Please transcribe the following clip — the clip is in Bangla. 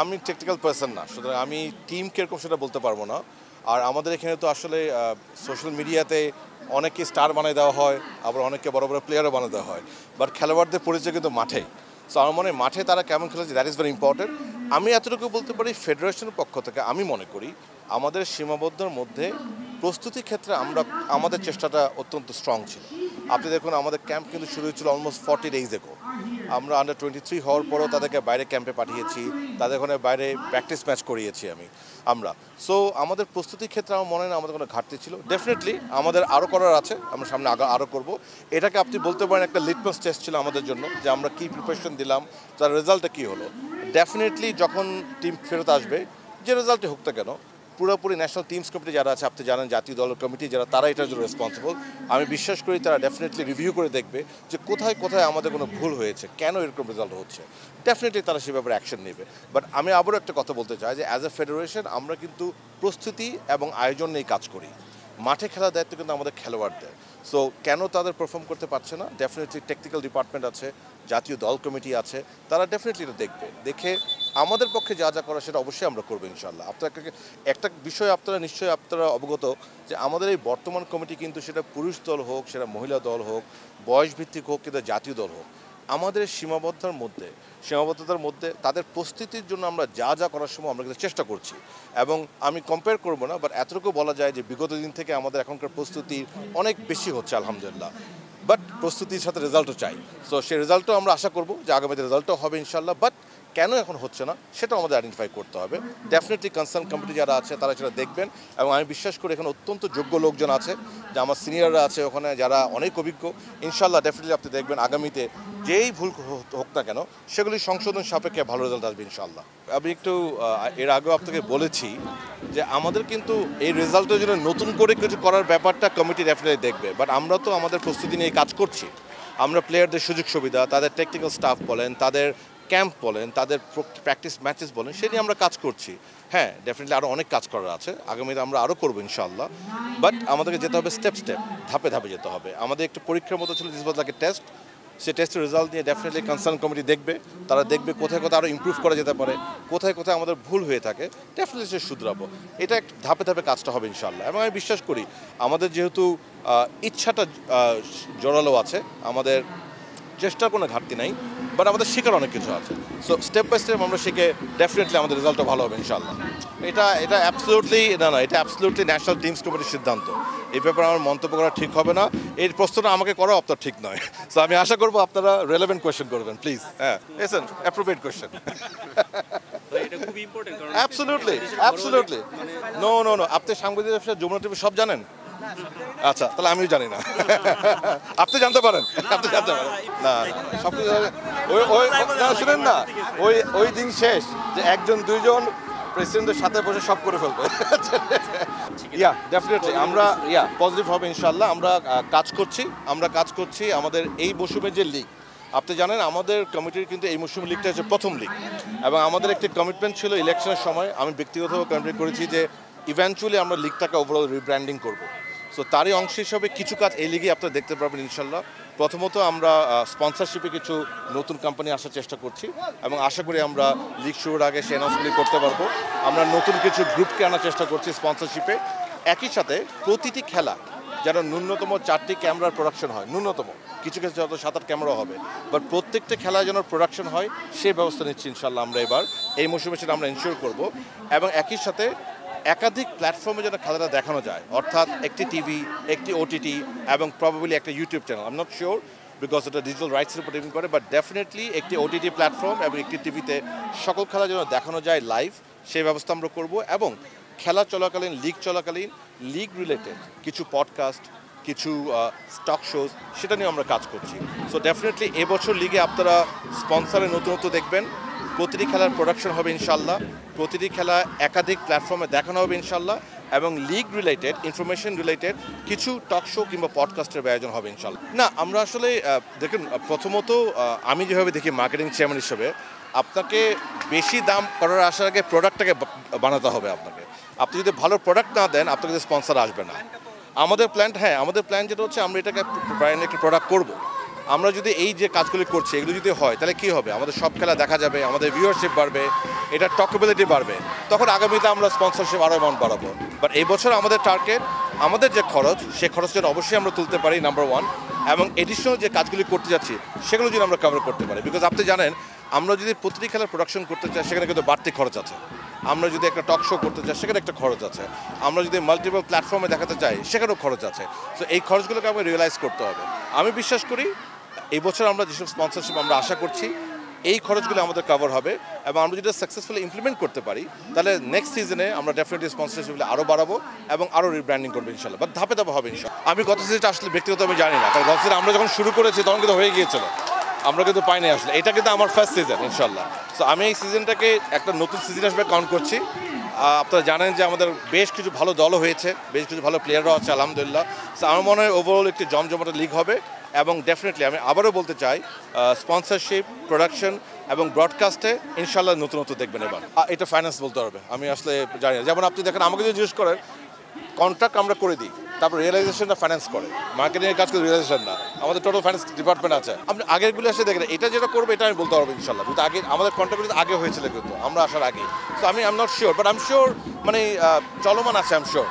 আমি টেকনিক্যাল পারসন না, সুতরাং আমি টিম কীরকম সেটা বলতে পারবো না। আর আমাদের এখানে তো আসলে সোশ্যাল মিডিয়াতে অনেকে স্টার বানিয়ে দেওয়া হয়, আবার অনেকে বড় বড় প্লেয়ারও বানিয়ে দেওয়া হয়, বাট খেলোয়াড়দের পরিচয় কিন্তু মাঠে। সো আমার মনে হয় মাঠে তারা কেমন খেলেছে দ্যাট ইজ ভেরি ইম্পর্টেন্ট। আমি এতটুকু বলতে পারি ফেডারেশনের পক্ষ থেকে আমি মনে করি আমাদের সীমাবদ্ধের মধ্যে প্রস্তুতির ক্ষেত্রে আমাদের চেষ্টাটা অত্যন্ত স্ট্রং ছিল। আপনি দেখুন আমাদের ক্যাম্প কিন্তু শুরু হয়েছিল অলমোস্ট 40 days ago। আমরা আন্ডার 23 হওয়ার পরেও তাদেরকে বাইরে ক্যাম্পে পাঠিয়েছি, তাদের ওখানে বাইরে প্র্যাকটিস ম্যাচ করিয়েছি আমরা। সো আমাদের প্রস্তুতির ক্ষেত্রে আমার মনে হয় না আমাদের কোনো ঘাটতি ছিল। ডেফিনেটলি আমাদের আরও করার আছে, আমরা সামনে আরও করব। এটাকে আপনি বলতে পারেন একটা লিটমাস টেস্ট ছিল আমাদের জন্য, যে আমরা কী প্রিপারেশন দিলাম, তার রেজাল্টটা কী হলো। ডেফিনেটলি যখন টিম ফেরত আসবে, যে রেজাল্টই হোক না কেন, পুরোপুরি ন্যাশনাল টিমস কমিটি যারা আছে, আপনি জানেন জাতীয় দলের কমিটি যারা, তারা এটার জন্য রেসপন্সিবল। আমি বিশ্বাস করি তারা ডেফিনেটলি রিভিউ করে দেখবে যে কোথায় কোথায় আমাদের কোনো ভুল হয়েছে, কেন এরকম রেজাল্ট হচ্ছে। ডেফিনেটলি তারা সে ব্যাপারে অ্যাকশন নেবে। বাট আমি আবারও একটা কথা বলতে চাই যে অ্যাজ এ ফেডারেশন আমরা কিন্তু প্রস্তুতি এবং আয়োজন নিয়ে কাজ করি। মাঠে খেলার দায়িত্ব কিন্তু আমাদের খেলোয়াড়দের। সো কেন তাদের পারফর্ম করতে পারছে না, ডেফিনেটলি টেকনিক্যাল ডিপার্টমেন্ট আছে, জাতীয় দল কমিটি আছে, তারা ডেফিনেটলি এটা দেখে আমাদের পক্ষে যা যা করা সেটা অবশ্যই আমরা করবো ইনশাল্লাহ। আপনাকে একটা বিষয় আপনারা অবগত যে আমাদের এই বর্তমান কমিটি কিন্তু সেটা পুরুষ দল হোক, সেটা মহিলা দল হোক, বয়স ভিত্তিক হোক, কিংবা জাতীয় দল হোক, আমাদের সীমাবদ্ধতার মধ্যে তাদের প্রস্তুতির জন্য আমরা যা যা করার সময় আমরা কিন্তু চেষ্টা করছি। এবং আমি কম্পেয়ার করব না, বাট এতটুকু বলা যায় যে বিগত দিন থেকে আমাদের এখনকার প্রস্তুতি অনেক বেশি হচ্ছে আলহামদুলিল্লাহ। বাট প্রস্তুতির সাথে রেজাল্টও চাই। সো সেই রেজাল্টও আমরা আশা করব যে আগামীতে রেজাল্টও হবে ইনশাল্লাহ। বাট কেন এখন হচ্ছে না সেটাও আমাদের আইডেন্টিফাই করতে হবে। ডেফিনেটলি কনসার্ন কমিটি যারা আছে তারা সেটা দেখবেন, এবং আমি বিশ্বাস করি এখানে অত্যন্ত যোগ্য লোকজন আছে, যে আমার সিনিয়ররা আছে ওখানে যারা অনেক অভিজ্ঞ। ইনশাল্লাহ ডেফিনেটলি আপনি দেখবেন আগামীতে যেই ভুল হোক না কেন সেগুলি সংশোধন সাপেক্ষে ভালো রেজাল্ট আসবে ইনশাল্লাহ। আমি একটু এর আগেও আপনাকে বলেছি যে আমাদের কিন্তু এই রেজাল্টের জন্য নতুন করে কিছু করার ব্যাপারটা কমিটি ডেফিনেটলি দেখবে। বাট আমরা তো আমাদের প্রস্তুতি নিয়ে কাজ করছি। আমরা প্লেয়ারদের সুযোগ সুবিধা, তাদের টেকনিক্যাল স্টাফ বলেন, তাদের ক্যাম্প বলেন, তাদের প্র্যাকটিস ম্যাচেস বলেন, সে নিয়ে আমরা কাজ করছি। হ্যাঁ, ডেফিনেটলি আরও অনেক কাজ করার আছে, আগামীতে আমরা আরও করবো ইনশাআল্লাহ। বাট আমাদেরকে যেতে হবে স্টেপ ধাপে ধাপে যেতে হবে। আমাদের একটু পরীক্ষার মতো ছিল, this was like a test. সে টেস্টের রেজাল্ট নিয়ে ডেফিনেটলি কনসার্ন কমিটি দেখবে। তারা দেখবে কোথায় কোথায় আরও ইমপ্রুভ করা যেতে পারে, কোথায় কোথায় আমাদের ভুল হয়ে থাকে, ডেফিনেটলি সে শুধরাবো। এটা একটু ধাপে ধাপে কাজটা হবে ইনশাআল্লাহ। এবং আমি বিশ্বাস করি আমাদের যেহেতু ইচ্ছাটা জোরালো আছে, আমাদের চেষ্টার কোনো ঘাটতি নাই, বাট আমাদের শেখার অনেক কিছু আছে। সো স্টেপ বাই স্টেপ আমরা শিখে ডেফিনেটলি আমাদের রেজাল্টটা ভালো হবে ইনশাআল্লাহ। এটা অ্যাবসলিউটলি এটা অ্যাবসলিউটলি ন্যাশনাল টিমস কমিটির সিদ্ধান্ত। এই ব্যাপারে আমার মন্তব্য করা ঠিক হবে না। এই প্রশ্নটা আমাকে করাও আপনার ঠিক নয়। সো আমি আশা করবো আপনারা রেলেভেন্ট কোয়েশ্চেন করবেন প্লিজ। হ্যাঁ, এসেন অ্যাপ্রোপ্রিয়েট কোয়েশ্চেন। Absolutely no. আপনি সাংবাদিক ব্যবসা, যমুনা টিভি সব জানেন? আচ্ছা, তাহলে আমিও জানি না। আপনি জানতে পারেন না সব কিছু। শুনেন না, ওই দিন শেষ যে একজন দুইজন প্রেসিডেন্টের সাথে বসে সব করে ফেলবে। ডেফিনেটলি আমরা পজিটিভ হবে ইনশাল্লাহ। আমরা কাজ করছি। আমাদের এই মৌসুমের যে লিগ, আপনি জানেন আমাদের কমিটির কিন্তু এই মৌসুমের লিগটা হচ্ছে প্রথম লিগ, এবং আমাদের একটি কমিটমেন্ট ছিল ইলেকশনের সময়, আমি ব্যক্তিগতভাবে কমিটমেন্ট করেছি যে ইভেন্চুয়ালি আমরা লিগটাকে ওভারঅল রিব্র্যান্ডিং করব। সো তারই অংশ হিসাবে কিছু কাজ এই লিগে আপনারা দেখতে পারবেন ইনশাল্লাহ। প্রথমত আমরা স্পন্সরশিপে কিছু নতুন কোম্পানি আসার চেষ্টা করছি, এবং আশা করি আমরা লিগ শুরুর আগে সে অ্যানাউন্সমেন্ট করতে পারবো। আমরা নতুন কিছু গ্রুপকে আনার চেষ্টা করছি স্পন্সরশিপে। একই সাথে প্রতিটি খেলা যেন ন্যূনতম 4টি ক্যামেরার প্রোডাকশন হয়, ন্যূনতম। কিছু কিছু যত 7-8 ক্যামেরা হবে, বাট প্রত্যেকটা খেলায় যেন প্রোডাকশন হয় সেই ব্যবস্থা নিচ্ছি ইনশাল্লাহ আমরা এবার এই মৌসুমে, সেটা আমরা ইনশিওর করব। এবং একই সাথে একাধিক প্ল্যাটফর্মে যেন খেলাটা দেখানো যায়, অর্থাৎ একটি টিভি, একটি ওটিটি, এবং প্রবাবলি একটা YouTube channel. I am not sure because এটা ডিজিটাল রাইটসের উপর ডিপেন্ড করে, বাট ডেফিনেটলি একটি ওটিটি প্ল্যাটফর্ম এবং একটি টিভিতে সকল খেলা যেন দেখানো যায় লাইভ, সেই ব্যবস্থা আমরা করব। এবং খেলা চলাকালীন, লিগ চলাকালীন, লিগ রিলেটেড কিছু পডকাস্ট, কিছু স্টক শোজ, সেটা নিয়ে আমরা কাজ করছি। সো ডেফিনেটলি এবছর লিগে আপনারা স্পন্সরের নতুনত্ব দেখবেন। প্রতিটি খেলার প্রোডাকশন হবে ইনশাল্লাহ, প্রতিটি খেলা একাধিক প্ল্যাটফর্মে দেখানো হবে ইনশাল্লাহ, এবং লিগ রিলেটেড, ইনফরমেশন রিলেটেড কিছু টক শো কিংবা পডকাস্টের আয়োজন হবে ইনশাল্লাহ। না, আমরা আসলে দেখুন, প্রথমত আমি যেভাবে দেখি মার্কেটিং চেয়ারম্যান হিসেবে, আপনাকে বেশি দাম করার আসার আগে প্রোডাক্টটাকে বানাতে হবে আপনাকে। আপনি যদি ভালো প্রোডাক্ট না দেন, আপনার কাছে স্পন্সর আসবে না। আমাদের প্ল্যান যেটা হচ্ছে আমরা এটাকে একটি প্রোডাক্ট করব, আমরা যদি এই যে কাজগুলি করছি এগুলো যদি হয় তাহলে কি হবে, আমাদের সব খেলা দেখা যাবে, আমাদের ভিউয়ারশিপ বাড়বে, এটা টকেবিলিটি বাড়বে, তখন আগামীতে আমরা স্পন্সরশিপ আরও অ্যামাউন্ট বাড়াবো। বাট এই বছর আমাদের টার্গেট, আমাদের যে খরচ সেই খরচ যেন অবশ্যই আমরা তুলতে পারি নাম্বার ওয়ান, এবং এডিশনাল যে কাজগুলি করতে যাচ্ছি সেগুলো যদি আমরা কভার করতে পারি। বিকজ আপনি জানেন আমরা যদি প্রতিটি খেলার প্রোডাকশন করতে চাই সেখানে কিন্তু বাড়তি খরচ আছে, আমরা যদি একটা টক শো করতে চাই সেখানে একটা খরচ আছে, আমরা যদি মাল্টিপল প্ল্যাটফর্মে দেখাতে চাই সেখানেও খরচ আছে। সো এই খরচগুলোকে আমাকে রিয়েলাইজ করতে হবে। আমি বিশ্বাস করি এই বছর আমরা যেসব স্পন্সরশিপ আমরা আশা করছি এই খরচগুলো আমাদের কভার হবে, এবং আমরা যদি সাকসেসফুলি ইমপ্লিমেন্ট করতে পারি তাহলে নেক্সট সিজনে আমরা ডেফিনেটলি স্পন্সরশিপগুলো আরও বাড়াবো এবং আরও রিব্র্যান্ডিং করবো ইনশাল্লাহ, বাট ধাপে ধাপে হবে ইনশাল্লাহ। আমি গত সিজনটা আসলে ব্যক্তিগত আমি জানি না, কারণ গত সিজন আমরা যখন শুরু করেছি তখন কিন্তু হয়ে গিয়েছিল, আমরা কিন্তু পাইনি আসলে। এটা কিন্তু আমার ফার্স্ট সিজন ইনশাল্লাহ। সো আমি এই সিজনটাকে একটা নতুন সিজন হিসেবে কাউন্ট করছি। আপনারা জানেন যে আমাদের বেশ কিছু ভালো দলও হয়েছে, বেশ কিছু ভালো প্লেয়াররাও আছে আলহামদুলিল্লাহ। সো আমার মনে হয় ওভারঅল একটি জমজমাট লিগ হবে, এবং ডেফিনেটলি আমি আবারও বলতে চাই স্পন্সরশিপ, প্রোডাকশন এবং ব্রডকাস্টে ইনশাল্লাহ নতুন নতুন দেখবেন এবার। এটা ফাইন্যান্স বলতে হবে, আমি আসলে জানি না। যেমন আপনি দেখেন আমাকে যদি জিজ্ঞেস করেন, কন্ট্রাক্ট আমরা করে দিই, তারপর রিয়েলাইজেশনটা ফাইন্যান্স করে, মার্কেটিংয়ের কাজ করে রিয়েলাইজেশন না, আমাদের টোটাল ফাইন্যান্স ডিপার্টমেন্ট আছে। আপনি আগেরগুলো এসে দেখেন, এটা যেটা করবে এটা আমি বলতে পারবো ইনশাল্লাহ, কিন্তু আগে আমাদের কন্ট্রাক্ট আগে হয়েছিল কিন্তু আমরা আসার আগে। সো আমি am not sure, but I am sure, মানে চলমান আছে, আই এম শিওর।